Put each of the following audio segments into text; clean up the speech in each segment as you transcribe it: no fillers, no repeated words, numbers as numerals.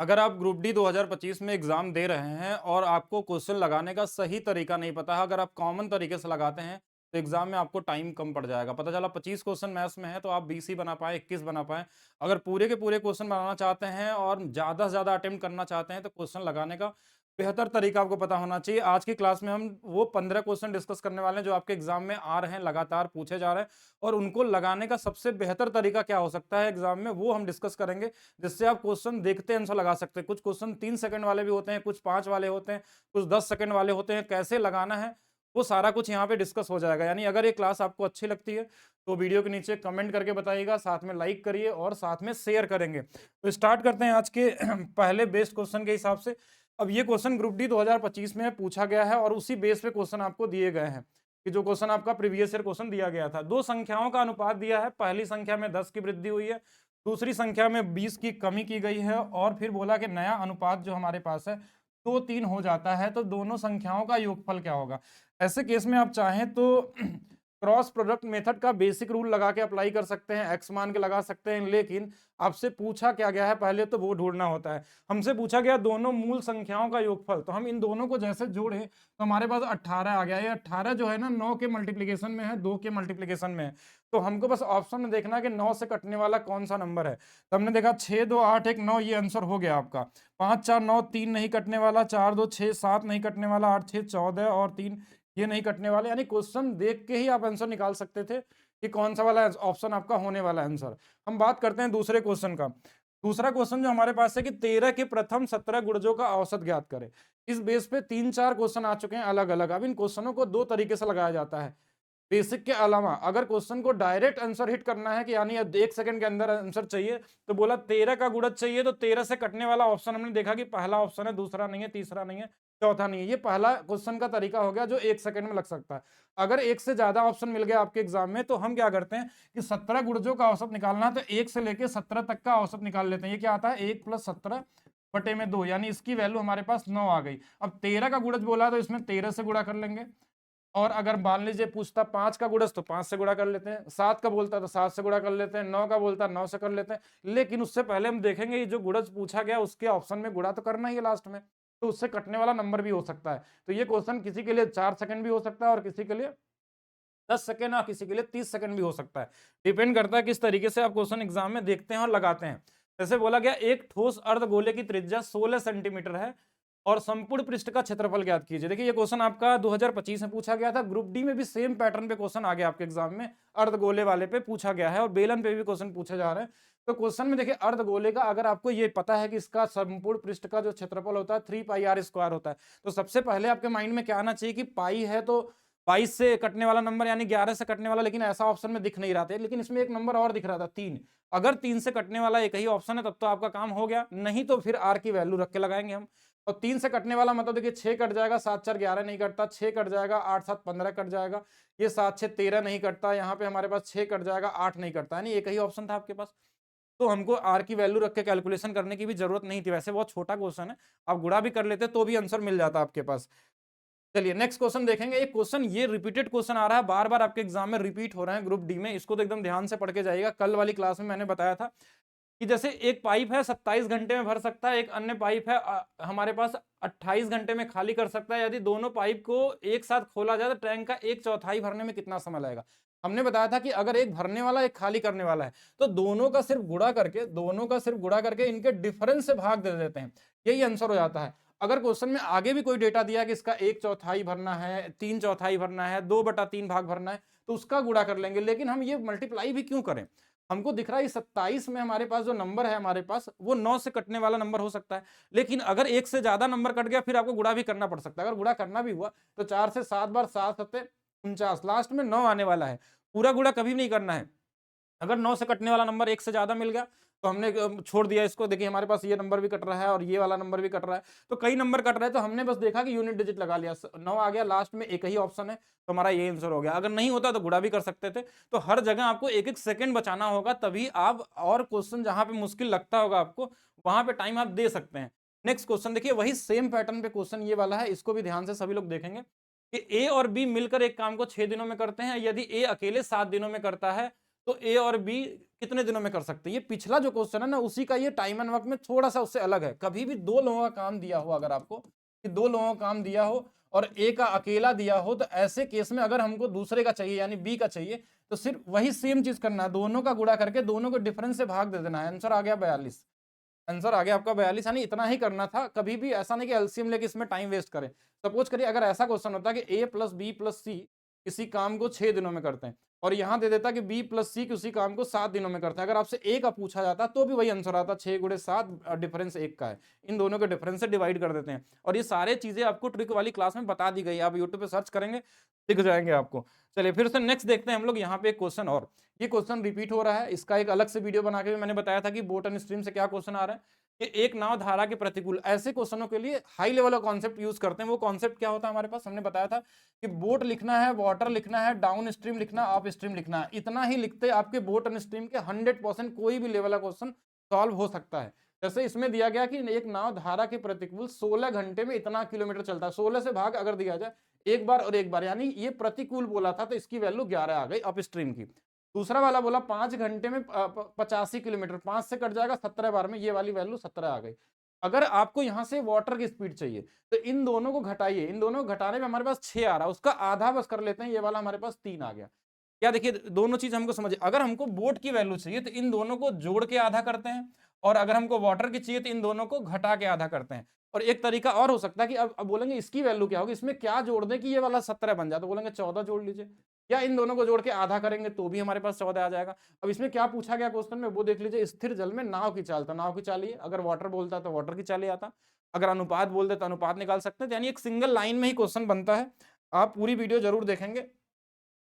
अगर आप group D 2025 में एग्जाम दे रहे हैं और आपको क्वेश्चन लगाने का सही तरीका नहीं पता है, अगर आप कॉमन तरीके से लगाते हैं तो एग्जाम में आपको टाइम कम पड़ जाएगा। पता चला 25 क्वेश्चन मैथ्स में है तो आप 20 ही बना पाए, 21 बना पाए। अगर पूरे के पूरे क्वेश्चन बनाना चाहते हैं और ज़्यादा से ज़्यादा अटेम्प्ट करना चाहते हैं तो क्वेश्चन लगाने का बेहतर तरीका आपको पता होना चाहिए। आज की क्लास में हम वो 15 क्वेश्चन डिस्कस करने वाले हैं जो आपके एग्जाम में आ रहे हैं, लगातार पूछे जा रहे हैं, और उनको लगाने का सबसे बेहतर तरीका क्या हो सकता है एग्जाम में, वो हम डिस्कस करेंगे, जिससे आप क्वेश्चन देखते आंसर लगा सकते हैं। कुछ क्वेश्चन 3 सेकंड वाले भी होते हैं, कुछ 5 वाले होते हैं, कुछ 10 सेकंड वाले होते हैं। कैसे लगाना है वो सारा कुछ यहाँ पे डिस्कस हो जाएगा। यानी अगर ये क्लास आपको अच्छी लगती है तो वीडियो के नीचे कमेंट करके बताइएगा, साथ में लाइक करिए और साथ में शेयर करेंगे। तो स्टार्ट करते हैं आज के पहले बेस्ट क्वेश्चन के हिसाब से। अब ये क्वेश्चन ग्रुप डी 2025 में पूछा गया है और उसी बेस पे क्वेश्चन आपको दिए गए हैं कि जो क्वेश्चन आपका प्रीवियस ईयर क्वेश्चन दिया गया था। दो संख्याओं का अनुपात दिया है, पहली संख्या में 10 की वृद्धि हुई है, दूसरी संख्या में 20 की कमी की गई है, और फिर बोला कि नया अनुपात जो हमारे पास है 2-3 हो जाता है, तो दोनों संख्याओं का योगफल क्या होगा। ऐसे केस में आप चाहें तो क्रॉस प्रोडक्ट मेथड का बेसिक रूल लगा के अप्लाई कर सकते हैं, एक्स मान के लगा सकते हैं, लेकिन आपसे पूछा क्या गया है पहले तो वो ढूंढना होता है। हमसे पूछा गया दोनों मूल संख्याओं का योगफल, तो हम इन दोनों को जैसे जोड़े तो हमारे पास 18 आ गया। ये 18 जो है ना 9 के मल्टीप्लीकेशन में है, 2 के मल्टीप्लीकेशन में है, तो हमको बस ऑप्शन में देखना है कि 9 से कटने वाला कौन सा नंबर है। तो हमने देखा 6 2 8 1 9, ये आंसर हो गया आपका। 5 4 9 3 नहीं कटने वाला, 4 2 6 7 नहीं कटने वाला, 8 6 14 और 3 ये नहीं कटने वाले। यानी क्वेश्चन देख के ही आप आंसर निकाल सकते थे कि कौन सा वाला ऑप्शन आपका होने वाला आंसर। हम बात करते हैं दूसरे क्वेश्चन का। दूसरा क्वेश्चन जो हमारे पास है कि 13 के प्रथम 17 गुणजों का औसत ज्ञात करें। इस बेस पे 3-4 क्वेश्चन आ चुके हैं अलग अलग। अब इन क्वेश्चनों को दो तरीके से लगाया जाता है। बेसिक के अलावा अगर क्वेश्चन को डायरेक्ट आंसर हिट करना है कि यानी अब 1 सेकंड के अंदर आंसर चाहिए, तो बोला 13 का गुणज चाहिए, तो 13 से कटने वाला ऑप्शन हमने देखा कि पहला ऑप्शन है, दूसरा नहीं है, तीसरा नहीं है, चौथा नहीं है। ये पहला क्वेश्चन का तरीका हो गया जो 1 सेकंड में लग सकता है। अगर एक से ज्यादा ऑप्शन मिल गया आपके एग्जाम में तो हम क्या करते हैं कि 17 गुणजों का औसत निकालना है तो 1 से लेके 17 तक का औसत निकाल लेते हैं। ये क्या आता है 1 + 17 बटे में 2, यानी इसकी वैल्यू हमारे पास 9 आ गई। अब 13 का गुणज बोला तो इसमें 13 से गुणा कर लेंगे, और अगर मान लीजिए पूछता 5 का गुणज तो 5 से गुणा कर लेते हैं, 7 का बोलता तो 7 से गुणा कर लेते हैं, 9 का बोलता 9 से कर लेते हैं। लेकिन उससे पहले हम देखेंगे ये जो गुणज पूछा गया उसके ऑप्शन में गुणा तो करना ही है लास्ट में, तो उससे कटने वाला नंबर भी हो सकता है। तो ये क्वेश्चन किसी के लिए 4 सेकंड भी हो सकता है और किसी के लिए 10 सेकंड और किसी के लिए 30 सेकंड भी हो सकता है। डिपेंड करता है किस तरीके से आप क्वेश्चन एग्जाम में देखते हैं और लगाते हैं। जैसे बोला गया एक ठोस अर्धगोले की त्रिज्या 16 सेंटीमीटर है और संपूर्ण पृष्ठ का क्षेत्रफल ज्ञात कीजिए। देखिए ये क्वेश्चन आपका 2025 में पूछा गया था। ग्रुप डी में भी सेम पैटर्न पे क्वेश्चन आ गया आपके एग्जाम में, अर्धगोले वाले पे पूछा गया है और बेलन पे भी क्वेश्चन पूछे जा रहे हैं। तो क्वेश्चन में देखिए अर्धगोले का अगर आपको ये पता है कि इसका संपूर्ण पृष्ठ का जो क्षेत्रफल होता है 3πr² होता है, तो सबसे पहले आपके माइंड में क्या आना चाहिए कि पाई है तो 22 से कटने वाला नंबर यानी 11 से कटने वाला, लेकिन ऐसा ऑप्शन में दिख नहीं रहा था, लेकिन इसमें एक नंबर और दिख रहा था 3। अगर 3 से कटने वाला एक ही ऑप्शन है तब तो आपका काम हो गया, नहीं तो फिर आर की वैल्यू रख के लगाएंगे हम। और 3 से कटने वाला मतलब देखिए 6 कट जाएगा, 7 4 11 नहीं कटता, 6 कट जाएगा, 8 7 15 कट जाएगा, ये 7 6 13 नहीं कटता, यहाँ पे हमारे पास 6 कट जाएगा, 8 नहीं कटता, यानी एक ही ऑप्शन था आपके पास। तो हमको आर की वैल्यू रख के कैलकुलेशन करने की भी जरूरत नहीं थी। वैसे बहुत छोटा क्वेश्चन है, आप गुणा भी कर लेते तो भी आंसर मिल जाता आपके पास। चलिए नेक्स्ट क्वेश्चन देखेंगे। एक क्वेश्चन ये रिपीटेड क्वेश्चन आ रहा है, बार बार आपके एग्जाम में रिपीट हो रहे हैं ग्रुप डी में, इसको तो एकदम ध्यान से पढ़ के जाइएगा। कल वाली क्लास में मैंने बताया था कि जैसे एक पाइप है 27 घंटे में भर सकता है, एक अन्य पाइप है हमारे पास 28 घंटे में खाली कर सकता है। यदि दोनों पाइप को एक साथ खोला जाए तो टैंक का 1/4 भरने में कितना समय लगेगा। हमने बताया था कि अगर एक भरने वाला एक खाली करने वाला है तो दोनों का सिर्फ गुणा करके इनके डिफरेंस से भाग दे देते हैं, यही आंसर हो जाता है। अगर क्वेश्चन में आगे भी कोई डेटा दिया कि इसका 1/4 भरना है, 3/4 भरना है, 2/3 भाग भरना है, तो उसका गुणा कर लेंगे। लेकिन हम ये मल्टीप्लाई भी क्यों करें, हमको दिख रहा है 27 में हमारे पास जो नंबर है हमारे पास वो 9 से कटने वाला नंबर हो सकता है, लेकिन अगर एक से ज्यादा नंबर कट गया फिर आपको गुणा भी करना पड़ सकता है। अगर गुणा करना भी हुआ तो 4 से 7 बार 7 7 49, लास्ट में 9 आने वाला है। पूरा गुणा कभी नहीं करना है। अगर 9 से कटने वाला नंबर एक से ज्यादा मिल गया तो हमने छोड़ दिया इसको। देखिए हमारे पास ये नंबर भी कट रहा है और ये वाला नंबर भी कट रहा है, तो कई नंबर कट रहे हैं, तो हमने बस देखा कि यूनिट डिजिट लगा लिया, 9 आ गया, लास्ट में एक ही ऑप्शन है, तो हमारा ये आंसर हो गया। अगर नहीं होता तो गुणा भी कर सकते थे। तो हर जगह आपको एक एक सेकंड बचाना होगा, तभी आप और क्वेश्चन जहां पे मुश्किल लगता होगा आपको वहां पे टाइम आप दे सकते हैं। नेक्स्ट क्वेश्चन देखिए, वही सेम पैटर्न पे क्वेश्चन ये वाला है, इसको भी ध्यान से सभी लोग देखेंगे कि ए और बी मिलकर एक काम को 6 दिनों में करते हैं, यदि ए अकेले 7 दिनों में करता है तो ए और बी कितने दिनों में कर सकते हैं। ये पिछला जो क्वेश्चन है ना, उसी का ये टाइम एंड वर्क में थोड़ा सा उससे अलग है। कभी भी दो लोगों का काम दिया हो, अगर आपको कि दो लोगों का काम दिया हो और ए का अकेला दिया हो, तो ऐसे केस में अगर हमको दूसरे का चाहिए यानी बी का चाहिए, तो सिर्फ वही सेम चीज करना है, दोनों का गुणा करके दोनों को डिफरेंस से भाग दे देना है। आंसर आ गया 42। आंसर आ गया आपका 42, यानी इतना ही करना था। कभी भी ऐसा नहीं कि एलसीएम लेके इसमें टाइम वेस्ट करें। सपोज करिए अगर ऐसा क्वेश्चन होता कि ए प्लस बी प्लस सी किसी काम को 6 दिनों में करते हैं, और यहां दे देता कि बी प्लस सी किसी काम को 7 दिनों में करते हैं, अगर आपसे ए का पूछा जाता तो भी वही आंसर आता, 6 गुणे 7, डिफरेंस 1 का है। इन दोनों के डिफरेंस से डिवाइड कर देते हैं। और ये सारे चीजें आपको ट्रिक वाली क्लास में बता दी गई, आप यूट्यूब पे सर्च करेंगे दिख जाएंगे आपको। चलिए फिर से नेक्स्ट देखते हैं हम लोग। यहाँ पे एक क्वेश्चन और, ये क्वेश्चन रिपीट हो रहा है, इसका एक अलग से वीडियो बना के भी मैंने बताया था कि बोट एंड स्ट्रीम से क्या क्वेश्चन आ रहा है कि एक नाव धारा के प्रतिकूल। ऐसे क्वेश्चनों के लिए हाई लेवल का कॉन्सेप्ट यूज करते हैं। वो कॉन्सेप्ट क्या होता है हमारे पास, हमने बताया था कि बोट लिखना है, वाटर लिखना है, डाउन स्ट्रीम लिखना है, अप स्ट्रीम लिखना है। इतना ही लिखते आपके बोट एंड स्ट्रीम के 100% कोई भी लेवल का क्वेश्चन सॉल्व हो सकता है। जैसे इसमें दिया गया कि एक नाव धारा के प्रतिकूल 16 घंटे में इतना किलोमीटर चलता है। 16 से भाग अगर दिया जाए एक बार और एक बार, यानी ये प्रतिकूल बोला था तो इसकी वैल्यू 11 आ गई अप स्ट्रीम की। दूसरा वाला बोला 5 घंटे में 85 किलोमीटर, 5 से कट जाएगा 17 बार में, ये वाली वैल्यू 17 आ गई। अगर आपको यहां से वाटर की स्पीड चाहिए तो इन दोनों को घटाइए, इन दोनों को घटाने में हमारे पास 6 आ रहा है, उसका आधा बस कर लेते हैं, ये वाला हमारे पास 3 आ गया। क्या देखिए दोनों चीज हमको समझिए, अगर हमको बोट की वैल्यू चाहिए तो इन दोनों को जोड़ के आधा करते हैं, और अगर हमको वाटर की चाहिए तो इन दोनों को घटा के आधा करते हैं। और एक तरीका और हो सकता है कि अब बोलेंगे इसकी वैल्यू क्या होगी, इसमें क्या जोड़ दें कि ये वाला 17 बन जाए, तो बोलेंगे 14 जोड़ लीजिए, या इन दोनों को जोड़ के आधा करेंगे तो भी हमारे पास 14 आ जाएगा। अब इसमें क्या पूछा गया क्वेश्चन में वो देख लीजिए, स्थिर जल में नाव की चाल, तो नाव की चाल, अगर वाटर बोलता तो वाटर की चाल आता, अगर अनुपात बोलते तो अनुपात निकाल सकते हैं। यानी एक सिंगल लाइन में ही क्वेश्चन बनता है। आप पूरी वीडियो जरूर देखेंगे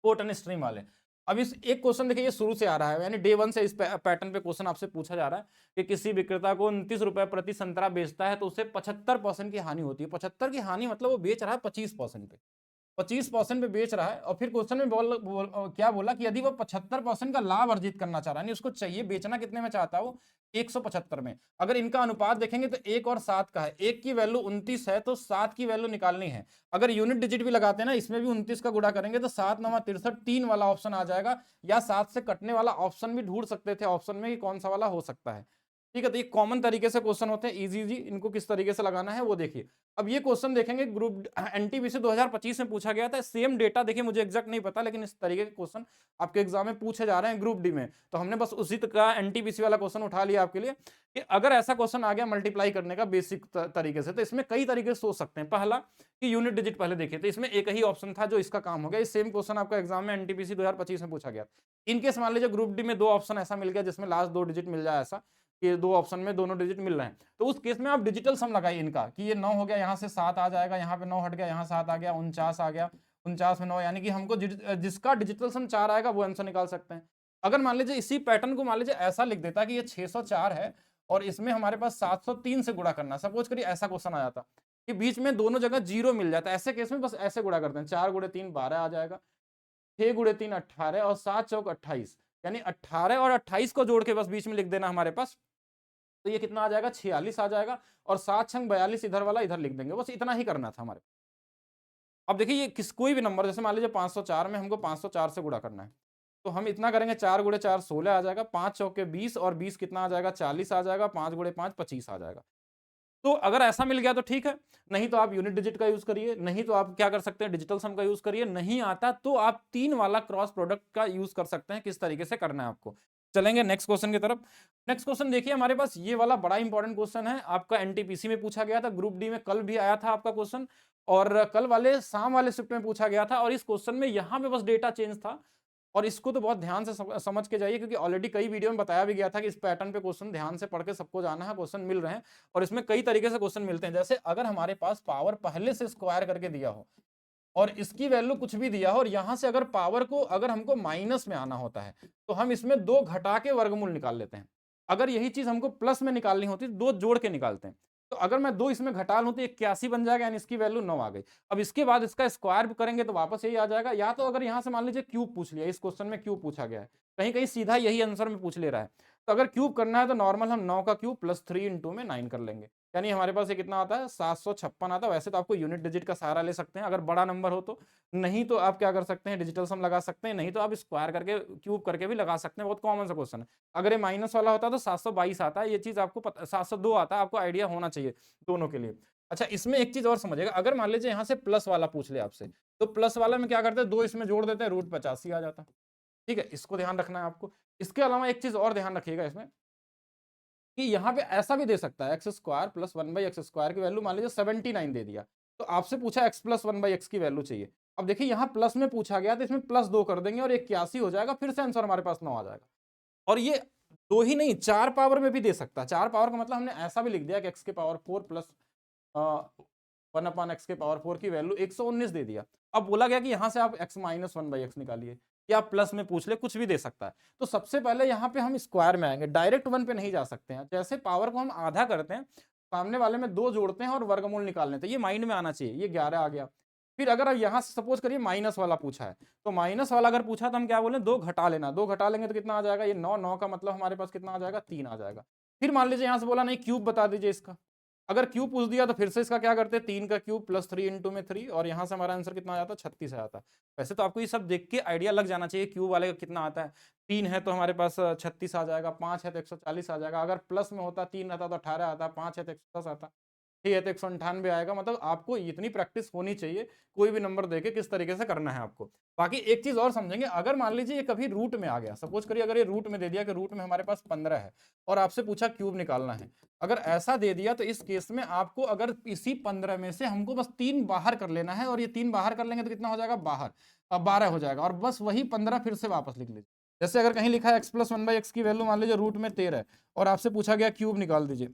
बोट एंड स्ट्रीम वाले। अब इस एक क्वेश्चन देखिए, ये शुरू से आ रहा है, यानी डे 1 से इस पैटर्न पे क्वेश्चन आपसे पूछा जा रहा है कि किसी विक्रेता को 29 रुपए प्रति संतरा बेचता है तो उसे 75% की हानि होती है। 75 की हानि मतलब वो बेच रहा है 25% पे, 25% पे बेच रहा है। और फिर क्वेश्चन में क्या बोला कि यदि वो 75% का लाभ अर्जित करना चाह रहा है, उसको चाहिए बेचना कितने में चाहता है वो, 175 में। अगर इनका अनुपात देखेंगे तो 1 और 7 का है, 1 की वैल्यू 29 है तो 7 की वैल्यू निकालनी है। अगर यूनिट डिजिट भी लगाते हैं ना, इसमें भी 29 का गुणा करेंगे तो 7 9 63, 3 वाला ऑप्शन आ जाएगा, या 7 से कटने वाला ऑप्शन भी ढूंढ सकते थे ऑप्शन में कि कौन सा वाला हो सकता है। ठीक है, तो ये कॉमन तरीके से क्वेश्चन होते हैं, इजी इजी, इनको किस तरीके से लगाना है वो देखिए। अब ये क्वेश्चन देखेंगे ग्रुप एनटीपीसी 2025 में पूछा गया था। सेम डेटा देखिए, मुझे एग्जैक्ट नहीं पता, लेकिन इस तरीके के क्वेश्चन आपके एग्जाम में पूछे जा रहे हैं ग्रुप डी में, तो हमने बस उसी का एनटीपीसी वाला क्वेश्चन उठा लिया आपके लिए कि अगर ऐसा क्वेश्चन आ गया मल्टीप्लाई करने का बेसिक तरीके से, तो इसमें कई तरीके से सोच सकते हैं। पहला कि यूनिट डिजिट पहले देखिए, तो इसमें एक ही ऑप्शन था जो इसका काम हो गया। सेम क्वेश्चन आपका एग्जाम में एनटीपीसी 2025 में पूछा गया। इनकेस मान लीजिए ग्रुप डी में 2 ऑप्शन ऐसा मिल गया जिसमें लास्ट 2 डिजिट मिल जाए, ऐसा कि 2 ऑप्शन में दोनों डिजिट मिल रहे हैं, तो उस केस में आप डिजिटल सम लगाइए इनका कि ये 9 हो गया, यहाँ से 7 आ जाएगा, यहाँ पे 9 हट गया, यहाँ 7 आ गया, 49 आ गया, 49 में 9, यानी कि हमको जिसका डिजिटल सम 4 आएगा वो आंसर निकाल सकते हैं। अगर मान लीजिए इसी पैटर्न को मान लीजिए ऐसा लिख देता कि ये 604 है और इसमें हमारे पास 703 से गुणा करना, सपोज करिए ऐसा क्वेश्चन आ जाता कि बीच में दोनों जगह 0 मिल जाता, ऐसे केस में बस ऐसे गुणा करते हैं, 4 गुणे 3 12 आ जाएगा, 6 गुणे 3 18 और 7 चौक 28, यानी 18 और 28 को जोड़ के बस बीच में लिख देना हमारे पास, तो ये कितना आ जाएगा, 46 आ जाएगा, और 7 छंग 42 इधर वाला इधर लिख देंगे, बस इतना ही करना था हमारे। अब देखिए ये कोई भी नंबर, जैसे मान लीजिए 504 में हमको 504 से गुणा करना है, तो हम इतना करेंगे, 4 गुणे 4 16 आ जाएगा, 5 चौके 20 और 20 कितना आ जाएगा, 40 आ जाएगा, 5 गुणे 5 25 आ जाएगा। तो अगर ऐसा मिल गया तो ठीक है, नहीं तो आप यूनिट डिजिट का यूज करिए, नहीं तो आप क्या कर सकते हैं, डिजिटल सम का यूज करिए, नहीं आता तो आप 3 वाला क्रॉस प्रोडक्ट का यूज कर सकते हैं। किस तरीके से करना है आपको, चलेंगे नेक्स्ट क्वेश्चन की तरफ। नेक्स्ट क्वेश्चन देखिए, हमारे पास ये वाला बड़ा इंपॉर्टेंट क्वेश्चन है, आपका एनटीपीसी में पूछा गया था, ग्रुप डी में कल भी आया था आपका क्वेश्चन, और कल वाले शाम वाले शिफ्ट में पूछा गया था। और इस क्वेश्चन में यहाँ पे बस डेटा चेंज था, और इसको तो बहुत ध्यान से समझ के जाइए, क्योंकि ऑलरेडी कई वीडियो में बताया भी गया था कि इस पैटर्न पे क्वेश्चन ध्यान से पढ़ के सबको जाना है, क्वेश्चन मिल रहे हैं और इसमें कई तरीके से क्वेश्चन मिलते हैं। जैसे अगर हमारे पास पावर पहले से स्क्वायर करके दिया हो और इसकी वैल्यू कुछ भी दिया हो, और यहां से अगर पावर को अगर हमको माइनस में आना होता है तो हम इसमें 2 घटा के वर्गमूल निकाल लेते हैं। अगर यही चीज हमको प्लस में निकालनी होती है 2 जोड़ के निकालते हैं। तो अगर मैं 2 इसमें घटा लूं तो 81 बन जाएगा, यानी इसकी वैल्यू 9 आ गई। अब इसके बाद इसका स्क्वायर भी करेंगे तो वापस यही आ जाएगा। या तो अगर यहां से मान लीजिए क्यूब पूछ लिया, इस क्वेश्चन में क्यूब पूछा गया है, कहीं कहीं सीधा यही आंसर में पूछ ले रहा है, तो अगर क्यूब करना है तो नॉर्मल हम 9 का क्यूब प्लस 3 इंटू में 9 कर लेंगे, यानी हमारे पास ये कितना आता है 756 आता है। वैसे तो आपको यूनिट डिजिट का सहारा ले सकते हैं अगर बड़ा नंबर हो तो, नहीं तो आप क्या कर सकते हैं डिजिटल सम लगा सकते हैं, नहीं तो आप स्क्वायर करके क्यूब करके भी लगा सकते हैं, बहुत कॉमन सा क्वेश्चन है। अगर ये माइनस वाला होता तो 722 आता है, ये चीज आपको 702 आता है, आपको आइडिया होना चाहिए दोनों के लिए। अच्छा इसमें एक चीज और समझिएगा, अगर मान लीजिए यहाँ से प्लस वाला पूछ ले आपसे, तो प्लस वाला में क्या करते हैं, 2 इसमें जोड़ देते हैं, रूट 85 आ जाता है। ठीक है, इसको ध्यान रखना है आपको। इसके अलावा एक चीज और ध्यान रखिएगा इसमें, कि यहाँ पे ऐसा भी दे सकता है x square plus 1/x square की वैल्यू मान लीजिए 79 दे दिया, तो आपसे पूछा x प्लस 1/x की वैल्यू चाहिए। अब देखिए यहाँ प्लस में पूछा गया तो इसमें प्लस 2 कर देंगे और 81 हो जाएगा, फिर से आंसर हमारे पास 9 आ जाएगा। और ये 2 ही नहीं 4 पावर में भी दे सकता है। 4 पावर का मतलब हमने ऐसा भी लिख दिया कि x के पावर 4 प्लस 1/x के पावर 4 की वैल्यू 119 दे दिया। अब बोला गया कि यहाँ से आप x माइनस 1/x निकालिए, या प्लस में पूछ ले, कुछ भी दे सकता है। तो सबसे पहले यहाँ पे हम स्क्वायर में आएंगे, डायरेक्ट 1 पे नहीं जा सकते हैं। जैसे पावर को हम आधा करते हैं, सामने वाले में 2 जोड़ते हैं और वर्गमूल निकाल लेते हैं, ये माइंड में आना चाहिए। ये 11 आ गया। फिर अगर अब यहाँ से सपोज करिए माइनस वाला पूछा है, तो माइनस वाला अगर पूछा तो हम क्या बोले, 2 घटा लेना, 2 घटा लेंगे तो कितना आ जाएगा, ये 9, 9 का मतलब हमारे पास कितना आ जाएगा, 3 आ जाएगा। फिर मान लीजिए यहाँ से बोला नहीं क्यूब बता दीजिए इसका, अगर क्यूब पूछ दिया तो फिर से इसका क्या करते हैं, 3 का क्यूब प्लस 3 इंटू में 3, और यहाँ से हमारा आंसर कितना आ जाता है, 36 आ जाता है। वैसे तो आपको ये सब देख के आइडिया लग जाना चाहिए क्यूब वाले का कितना आता है। 3 है तो हमारे पास 36 आ जाएगा, 5 है तो 140 आ जाएगा, अगर प्लस में होता 3 रहता तो 18 आता, 5 है तो 110 आता, ठीक है तो 198 आएगा। मतलब आपको इतनी प्रैक्टिस होनी चाहिए, कोई भी नंबर देके किस तरीके से करना है आपको। बाकी एक चीज और समझेंगे, अगर मान लीजिए ये कभी रूट में आ गया, सपोज करिए अगर ये रूट में दे दिया कि रूट में हमारे पास 15 है और आपसे पूछा क्यूब निकालना है, अगर ऐसा दे दिया तो इस केस में आपको अगर इसी 15 में से हमको बस 3 बाहर कर लेना है, और ये 3 बाहर कर लेंगे तो कितना हो जाएगा बाहर, अब 12 हो जाएगा, और बस वही 15 फिर से वापस लिख लीजिए। जैसे अगर कहीं लिखा है x प्लस 1/x की वैल्यू मान लीजिए रूट में 13 है, और आपसे पूछा गया क्यूब निकाल दीजिए,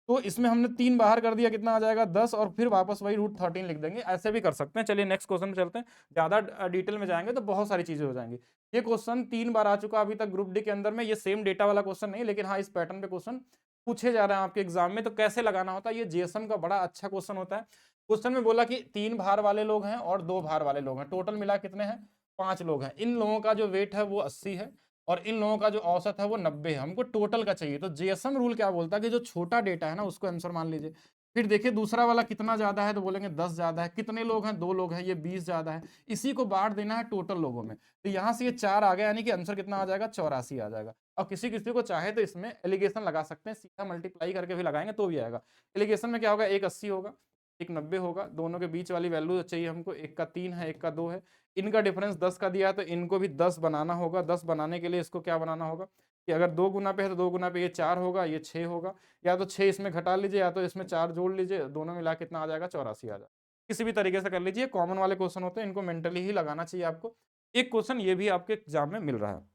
तो इसमें हमने 3 बाहर कर दिया, कितना आ जाएगा 10, और फिर वापस वही रूट 13 लिख देंगे। ऐसे भी कर सकते हैं। चलिए नेक्स्ट क्वेश्चन में चलते हैं, ज्यादा डिटेल में जाएंगे तो बहुत सारी चीजें हो जाएंगी। ये क्वेश्चन 3 बार आ चुका अभी तक ग्रुप डी के अंदर में, ये सेम डेटा वाला क्वेश्चन नहीं, लेकिन हाँ इस पैटर्न पे क्वेश्चन पूछे जा रहे हैं आपके एग्जाम में। तो कैसे लगाना होता है, ये जेएसएम का बड़ा अच्छा क्वेश्चन होता है। क्वेश्चन में बोला कि 3 भार वाले लोग हैं और 2 भार वाले लोग हैं, टोटल मिला कितने हैं, 5 लोग हैं। इन लोगों का जो वेट है वो 80 है और इन लोगों का जो औसत है वो 90 है, हमको टोटल का चाहिए। तो जेएसएम रूल क्या बोलता है कि जो छोटा डेटा है ना उसको आंसर मान लीजिए। फिर देखिए दूसरा वाला कितना ज्यादा है, तो बोलेंगे 10 ज्यादा है। कितने लोग हैं, 2 लोग हैं, ये 20 ज्यादा है। इसी को बांट देना है टोटल लोगों में, तो यहाँ से ये 4 आ गया, यानी कि आंसर कितना आ जाएगा, 84 आ जाएगा। और किसी किसी को चाहे तो इसमें एलिगेशन लगा सकते हैं, सीधा मल्टीप्लाई करके भी लगाएंगे तो भी आएगा। एलिगेशन में क्या होगा, एक 80 होगा, एक 90 होगा, दोनों के बीच वाली वैल्यू चाहिए हमको, एक का 3 है, एक का 2 है, इनका डिफरेंस 10 का दिया है तो इनको भी 10 बनाना होगा। 10 बनाने के लिए इसको क्या बनाना होगा, कि अगर 2 गुना पे है तो 2 गुना पे ये 4 होगा, ये 6 होगा, या तो 6 इसमें घटा लीजिए या तो इसमें 4 जोड़ लीजिए, दोनों मिला कितना आ जाएगा, 84 आ जाएगा। किसी भी तरीके से कर लीजिए, कॉमन वाले क्वेश्चन होते हैं, इनको मेंटली ही लगाना चाहिए आपको। एक क्वेश्चन ये भी आपके एग्जाम में मिल रहा है।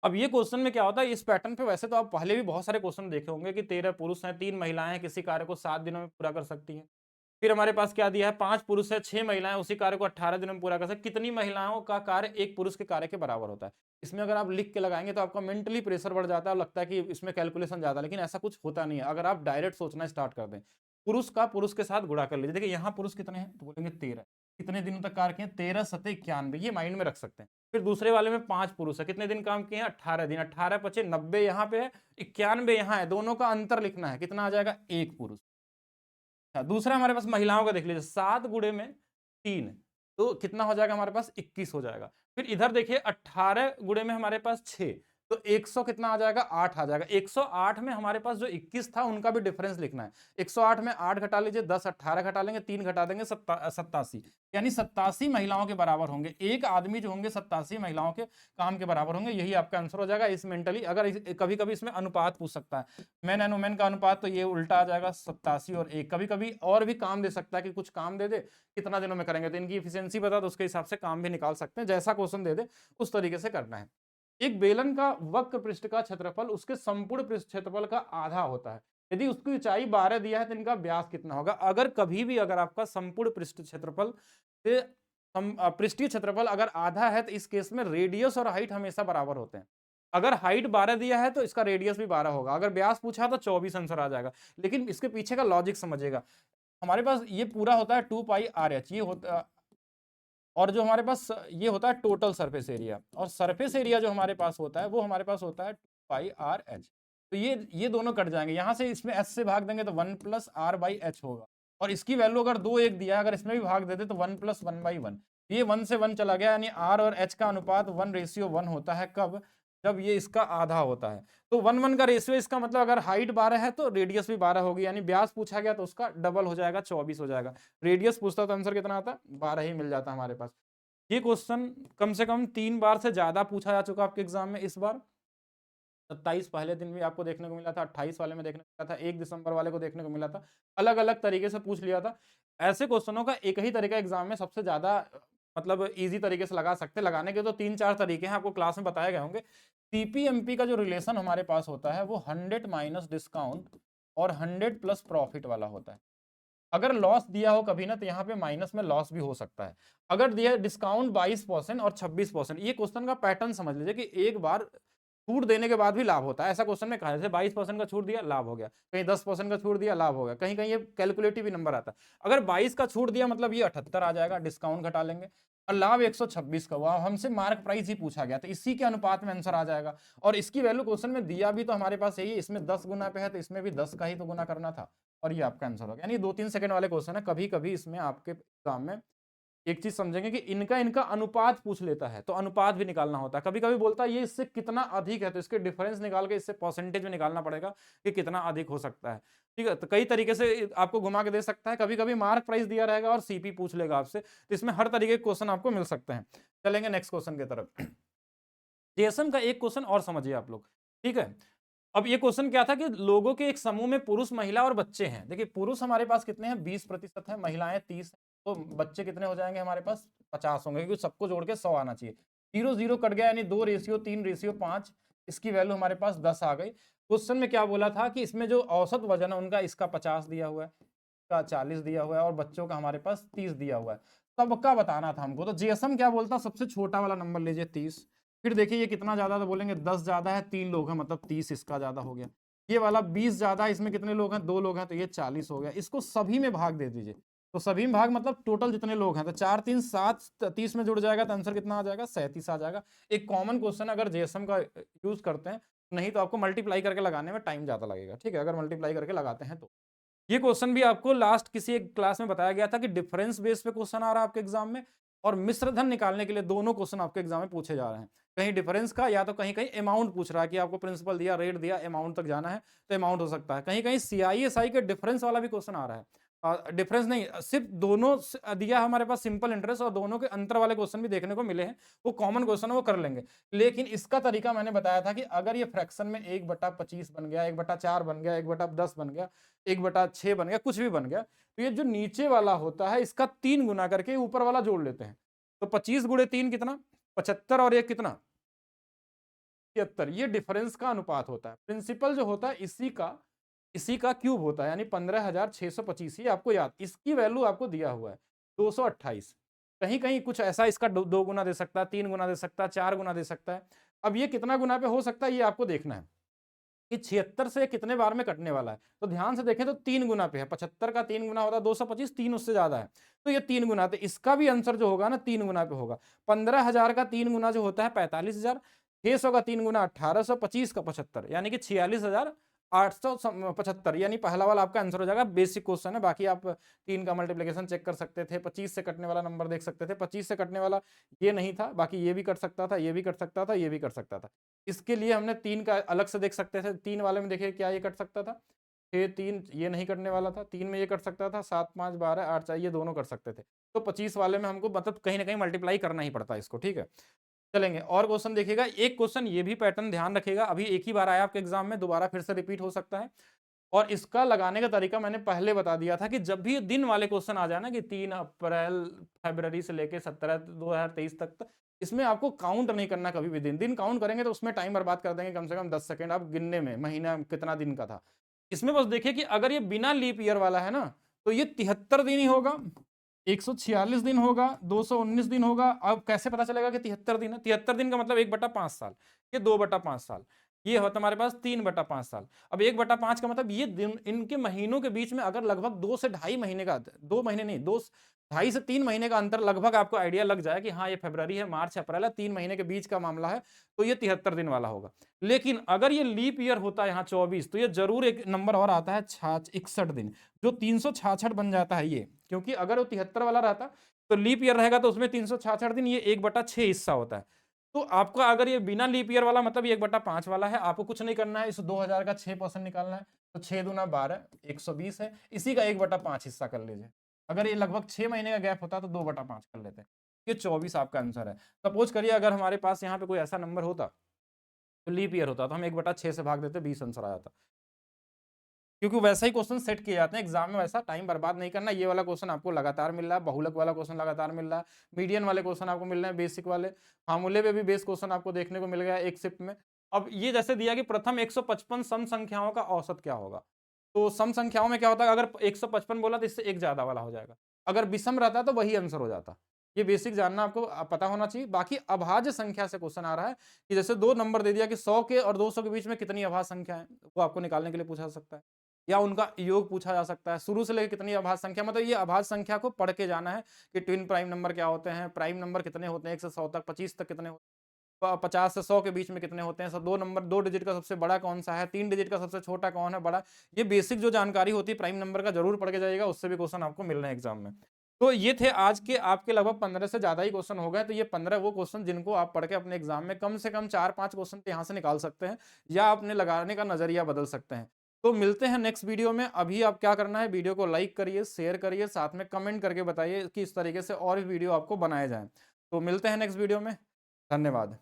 अब ये क्वेश्चन में क्या होता है, इस पैटर्न पे वैसे तो आप पहले भी बहुत सारे क्वेश्चन देखे होंगे कि 13 पुरुष हैं, 3 महिलाएं हैं, किसी कार्य को 7 दिनों में पूरा कर सकती हैं। फिर हमारे पास क्या दिया है, 5 पुरुष है, 6 महिलाएं उसी कार्य को 18 दिनों में पूरा कर सकते। कितनी महिलाओं का कार्य एक पुरुष के कार्य के बराबर होता है। इसमें अगर आप लिख के लगाएंगे तो आपका मेंटली प्रेशर बढ़ जाता है और लगता है कि इसमें कैलकुलेशन ज्यादा है, लेकिन ऐसा कुछ होता नहीं है। अगर आप डायरेक्ट सोचना स्टार्ट कर दें, पुरुष का पुरुष के साथ गुणा कर लीजिए। देखिए यहाँ पुरुष कितने हैं, तो बोलेंगे 13, कितने दिनों तक कार्य किए, 13 सते 91, ये माइंड में रख सकते हैं। फिर दूसरे वाले में 5 पुरुष है, कितने दिन काम किए हैं, 18 दिन, 18 पचे 90 यहाँ पे है, 91 यहाँ है, दोनों का अंतर लिखना है, कितना आ जाएगा, एक पुरुष। दूसरा हमारे पास महिलाओं का देख लीजिए, 7 गुणे में 3, तो कितना हो जाएगा हमारे पास, 21 हो जाएगा। फिर इधर देखिए 18 गुणे में हमारे पास 6, तो 100 कितना आ जाएगा, 8 आ जाएगा। 108 में हमारे पास जो 21 था उनका भी डिफरेंस लिखना है। 108 में 8 घटा लीजिए, 10 18 घटा लेंगे, 3 घटा देंगे, 87, यानी 87 महिलाओं के बराबर होंगे। एक आदमी जो होंगे 87 महिलाओं के काम के बराबर होंगे, यही आपका आंसर हो जाएगा। इस मेंटली अगर कभी कभी इसमें अनुपात पूछ सकता है, मैन एंड वुमेन का अनुपात, तो ये उल्टा आ जाएगा 87 और 1। कभी कभी और भी काम दे सकता है कि कुछ काम दे दे, कितना दिनों में करेंगे, तो इनकी इफिशियंसी बता दो, उसके हिसाब से काम भी निकाल सकते हैं। जैसा क्वेश्चन दे दे उस तरीके से करना है। एक बेलन का वक्र पृष्ठ का क्षेत्रफल उसके संपूर्ण पृष्ठ क्षेत्रफल का आधा होता है। यदि उसकी ऊंचाई 12 दिया है तो इनका व्यास कितना होगा। अगर कभी भी अगर आपका संपूर्ण पृष्ठ क्षेत्रफल से पृष्ठीय क्षेत्रफल अगर आधा है तो इस केस में रेडियस और हाइट हमेशा बराबर होते हैं। अगर हाइट 12 दिया है तो इसका रेडियस भी 12 होगा। अगर व्यास पूछा तो 24 आंसर आ जाएगा। लेकिन इसके पीछे का लॉजिक समझिएगा, हमारे पास ये पूरा होता है 2 पाई आर एच, ये होता और जो हमारे पास ये होता है टोटल सरफेस एरिया, और सरफेस एरिया जो हमारे पास होता है वो हमारे पास होता है पाई आर एच। तो ये दोनों कट जाएंगे, यहाँ से इसमें एच से भाग देंगे तो 1+r/h होगा, और इसकी वैल्यू अगर 2 1 दिया है, अगर इसमें भी भाग देते तो 1+1/1। ये 1 से 1 चला गया, यानी r और h का अनुपात 1:1 होता है। कब? जब ये इसका आधा होता है। तो 1:1 का रेशियो, इसका मतलब अगर हाइट 12 है तो रेडियस भी 12 होगी, यानी व्यास पूछा गया तो उसका डबल हो जाएगा, 24 हो जाएगा। रेडियस पूछता तो आंसर कितना आता? 12 ही मिल जाता हमारे पास। ये क्वेश्चन कम से कम 3 बार से ज्यादा पूछा जा चुका आपके एग्जाम में इस बार। 27 पहले दिन भी आपको देखने को मिला था, 28 वाले में देखने को मिला था, 1 दिसंबर वाले को देखने को मिला था, अलग अलग तरीके से पूछ लिया था। ऐसे क्वेश्चनों का एक ही तरीका एग्जाम में सबसे ज्यादा मतलब इजी तरीके से लगा सकते हैं। लगाने के तो 3-4 तरीके हैं, आपको क्लास में बताए गए होंगे। सीपीएमपी का जो रिलेशन हमारे पास होता है वो 100 माइनस डिस्काउंट और 100 प्लस प्रॉफिट वाला होता है। अगर लॉस दिया हो कभी ना, तो यहाँ पे माइनस में लॉस भी हो सकता है। अगर दिया डिस्काउंट 22% और 26%, ये क्वेश्चन का पैटर्न समझ लीजिए कि एक बार छूट देने के बाद भी लाभ होता है। ऐसा क्वेश्चन में कहा, जैसे 22% का छूट दिया, लाभ हो गया, कहीं 10% का छूट दिया, लाभ हो गया, कहीं कहीं ये कैलकुलेटिव भी नंबर आता है। अगर 22 का छूट दिया मतलब ये 78 आ जाएगा, डिस्काउंट घटा लेंगे, और लाभ 126 का हुआ, हमसे मार्क प्राइस ही पूछा गया, तो इसी के अनुपात में आंसर आ जाएगा। और इसकी वैल्यू क्वेश्चन में दिया भी तो हमारे पास यही, इसमें 10 गुना पे है तो इसमें भी 10 का ही तो गुना करना था, और ये आपका आंसर होगा। यानी 2-3 सेकंड वाले क्वेश्चन है। कभी कभी इसमें आपके एग्जाम में एक चीज समझेंगे कि इनका इनका अनुपात पूछ लेता है, तो अनुपात भी निकालना होता है। कभी कभी बोलता है ये इससे कितना अधिक है, तो इसके डिफरेंस निकाल के इससे परसेंटेज में निकालना पड़ेगा कि कितना अधिक हो सकता है। ठीक है, तो कई तरीके से आपको घुमा के दे सकता है। कभी कभी मार्क प्राइस दिया रहेगा और सीपी पूछ लेगा आपसे, तो इसमें हर तरीके के क्वेश्चन आपको मिल सकते हैं। चलेंगे नेक्स्ट क्वेश्चन की तरफ। जेएसएम का एक क्वेश्चन और समझिए आप लोग, ठीक है। अब ये क्वेश्चन क्या था कि लोगों के एक समूह में पुरुष, महिला और बच्चे हैं। देखिए पुरुष हमारे पास कितने हैं? 20% है, महिलाएं 30 है, तो बच्चे कितने हो जाएंगे हमारे पास? 50 होंगे, क्योंकि सबको जोड़ के 100 आना चाहिए। 0 0 कट गया, यानी 2:3:5, इसकी वैल्यू हमारे पास 10 आ गई। क्वेश्चन में क्या बोला था कि इसमें जो औसत वजन है उनका, इसका 50 दिया हुआ है, इसका 40 दिया हुआ है, और बच्चों का हमारे पास 30 दिया हुआ है। सबका बताना था हमको। तो जीएसएम क्या बोलता? सबसे छोटा वाला नंबर लीजिए 30। फिर देखिए ये कितना ज्यादा, तो बोलेंगे 10 ज्यादा है, 3 लोग हैं, मतलब 30 इसका ज्यादा हो गया। ये वाला 20 ज्यादा है, इसमें कितने लोग हैं? 2 लोग हैं, तो ये 40 हो गया। इसको सभी में भाग दे दीजिए, तो सभी में भाग मतलब टोटल जितने लोग हैं, तो 4 3 7, 30 में जुड़ जाएगा, तो आंसर कितना आ जाएगा? 37 आ जाएगा। एक कॉमन क्वेश्चन अगर जेएसएम का यूज करते हैं, नहीं तो आपको मल्टीप्लाई करके लगाने में टाइम ज्यादा लगेगा। ठीक है, अगर मल्टीप्लाई करके लगाते हैं तो। ये क्वेश्चन भी आपको लास्ट किसी एक क्लास में बताया गया था कि डिफरेंस बेस पे क्वेश्चन आ रहा है आपके एग्जाम में, और मिश्र धन निकालने के लिए दोनों क्वेश्चन आपके एग्जाम में पूछे जा रहे हैं। कहीं डिफरेंस का, या तो कहीं कहीं अमाउंट पूछ रहा है कि आपको प्रिंसिपल दिया, रेट दिया, अमाउंट तक जाना है, तो अमाउंट हो सकता है। कहीं कहीं सीआईएसआई के डिफरेंस वाला भी क्वेश्चन आ रहा है। डिफरेंस नहीं, सिर्फ दोनों दिया हमारे पास सिंपल इंटरेस्ट, और दोनों के अंतर वाले क्वेश्चन भी देखने को मिले हैं। वो कॉमन क्वेश्चन है, वो कर लेंगे। लेकिन इसका तरीका मैंने बताया था कि अगर ये फ्रैक्शन में 1/25 बन गया, 1/4 बन गया, 1/10 बन गया, 1/6 बन गया, कुछ भी बन गया, तो ये जो नीचे वाला होता है इसका 3 गुना करके ऊपर वाला जोड़ लेते हैं। तो 25 गुणे 3 कितना? 75, और एक कितना? 73। ये डिफरेंस का अनुपात होता है। प्रिंसिपल जो होता है इसी का क्यूब होता है, यानी 15,625। ये आपको याद, इसकी वैल्यू आपको दिया हुआ है 228। कहीं कहीं कुछ ऐसा इसका 2 गुना दे सकता है, 3 गुना दे सकता है, 4 गुना दे सकता है। अब ये कितना गुना पे हो सकता है, ये आपको देखना है कि 76 से कितने बार में कटने वाला है। तो ध्यान से देखें तो 3 गुना पे है। 75 का 3 गुना होता है 225, 3 उससे ज्यादा है, तो ये 3 गुना, तो इसका भी आंसर जो होगा ना 3 गुना पे होगा। 15,000 का 3 गुना जो होता है 45,000, 600 का 3 गुना 1800, 25 का 75, यानी कि 46,875। यानी पहला वाला आपका आंसर हो जाएगा। बेसिक क्वेश्चन है, बाकी आप 3 का मल्टीप्लिकेशन चेक कर सकते थे, 25 से कटने वाला नंबर देख सकते थे। 25 से कटने वाला ये नहीं था, बाकी ये भी कट सकता था, ये भी कट सकता था, ये भी कट सकता था। इसके लिए हमने 3 का अलग से देख सकते थे। 3 वाले में देखिए क्या ये कट सकता था, 6 3 ये नहीं कटने वाला था, 3 में ये कट सकता था, 7 5 12 8 4 ये दोनों कट सकते थे। तो 25 वाले में हमको मतलब कहीं ना कहीं मल्टीप्लाई करना ही पड़ता है इसको। ठीक है, चलेंगे और क्वेश्चन देखिएगा। एक क्वेश्चन ये भी पैटर्न ध्यान रखिएगा, अभी एक ही बार आया आपके एग्जाम में, दोबारा फिर से रिपीट हो सकता है। और इसका लगाने का तरीका मैंने पहले बता दिया था कि जब भी दिन वाले क्वेश्चन आ जाए ना, कि 3 अप्रैल फरवरी से लेके 17 2023 तक, इसमें आपको काउंट नहीं करना कभी भी। दिन दिन काउंट करेंगे तो उसमें टाइम बर्बाद कर देंगे, कम से कम 10 सेकंड आप गिनने में, महीना कितना दिन का था। इसमें बस देखिए कि अगर ये बिना लीप ईयर वाला है ना, तो ये 73 दिन ही होगा, 146 दिन होगा, 219 दिन होगा। अब कैसे पता चलेगा कि 73 दिन है? 73 दिन का मतलब 1/5 साल, ये 2/5 साल। ये होता हमारे पास 3/5 साल। अब 1/5 का मतलब ये दिन इनके महीनों के बीच में अगर लगभग 2 से ढाई महीने का 2 महीने नहीं 2 ढाई से 3 महीने का अंतर लगभग आपको आइडिया लग जाए कि हाँ ये फरवरी है, मार्च, अप्रैल है, 3 महीने के बीच का मामला है, तो ये 73 दिन वाला होगा। लेकिन अगर ये लीप ईयर होता है यहाँ 24 तो ये जरूर एक नंबर और आता है 61 दिन, जो 366 बन जाता है ये, क्योंकि अगर वो 73 वाला रहता तो लीप ईयर रहेगा तो उसमें 366 दिन, ये 1/6 हिस्सा होता है। तो आपका अगर ये बिना लीप ईयर वाला मतलब ये 1/5 वाला है, आपको कुछ नहीं करना है, इस 2000 का 6% निकालना है, तो 6 दूना 12 120 है, इसी का 1/5 हिस्सा कर लीजिए। अगर ये लगभग 6 महीने का गैप होता तो 2/5 कर लेते। ये 24 आपका आंसर है। सपोज करिए अगर हमारे पास यहाँ पे कोई ऐसा नंबर होता तो लीप ईयर होता तो हम 1/6 से भाग देते, 20 आंसर आ जाता। क्योंकि वैसा ही क्वेश्चन सेट किए जाते हैं एग्जाम में, वैसा टाइम बर्बाद नहीं करना। ये वाला क्वेश्चन आपको लगातार मिल रहा है, बहुलक वाला क्वेश्चन लगातार मिल रहा है, मीडियन वाले क्वेश्चन आपको मिल रहे हैं, बेसिक वाले फार्मूले पे भी बेस क्वेश्चन आपको देखने को मिल गया एक शिफ्ट में। अब ये जैसे दिया कि प्रथम 155 सम संख्याओं का औसत क्या होगा, तो सम संख्याओं में क्या होता है, अगर 155 बोला तो इससे एक ज्यादा वाला हो जाएगा, अगर विषम रहता तो वही आंसर हो जाता। ये बेसिक जानना आपको पता होना चाहिए। बाकी अभाज्य संख्या से क्वेश्चन आ रहा है कि जैसे दो नंबर दे दिया कि 100 के और 200 के बीच में कितनी अभाज्य संख्या है, वो आपको निकालने के लिए पूछा जा सकता है, या उनका योग पूछा जा सकता है। शुरू से लेकर कितनी अभाज्य संख्या, मतलब ये अभाज्य संख्या को पढ़ के जाना है कि ट्विन प्राइम नंबर क्या होते हैं, प्राइम नंबर कितने होते हैं 1 से 100 तक, 25 तक कितने होते हैं, 50 से 100 के बीच में कितने होते हैं, सब दो नंबर, 2 डिजिट का सबसे बड़ा कौन सा है, 3 डिजिट का सबसे छोटा कौन है, बड़ा। ये बेसिक जो जानकारी होती है प्राइम नंबर का जरूर पढ़ के जाइएगा, उससे भी क्वेश्चन आपको मिल रहे हैं एग्जाम में। तो ये थे आज के आपके लगभग 15 से ज्यादा ही क्वेश्चन हो गए। तो ये 15 वो क्वेश्चन जिनको आप पढ़ के अपने एग्जाम में कम से कम 4-5 क्वेश्चन तो यहाँ से निकाल सकते हैं, या अपने लगाने का नजरिया बदल सकते हैं। तो मिलते हैं नेक्स्ट वीडियो में। अभी आप क्या करना है, वीडियो को लाइक करिए, शेयर करिए, साथ में कमेंट करके बताइए कि इस तरीके से और भी वीडियो आपको बनाए जाएं। तो मिलते हैं नेक्स्ट वीडियो में। धन्यवाद।